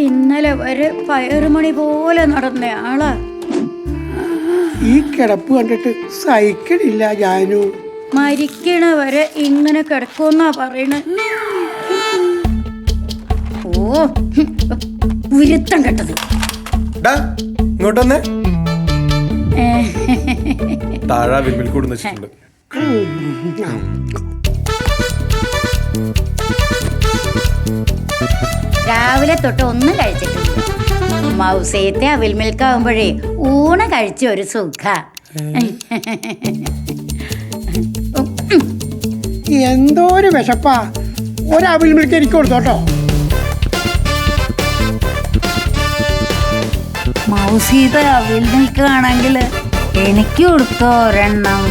ഇന്നലെ വരെ പയറുമണി പോലെ നടന്ന ആളാ. ഈ കിടപ്പ് കണ്ടിട്ട് സഹിക്കണില്ല ജാനു. മരിക്കണ വരെ ഇങ്ങനെ കിടക്കുമെന്നാ പറയണ. ഓ ഉരുത്തം കെട്ടത്. ഇങ്ങോട്ടൊന്നെ താഴെ വിൽമിൽ കൂടുന്ന വെച്ചിട്ടുണ്ട്. രാവിലെ തൊട്ട് ഒന്നും കഴിച്ചിട്ടില്ല. മൗസയത്തെ അവിൽ മിൽക്കാവുമ്പോഴേ ഊണ് കഴിച്ച ഒരു സുഖ. എന്തോ ഒരു വിശപ്പാ. ഒരവിൽ മിൽക്ക് എനിക്ക് കൊടുത്തോട്ടോ. മൗസീത അവിൽ മിൽക്കാണെങ്കിൽ എനിക്ക് കൊടുത്തോ ഒരെണ്ണം.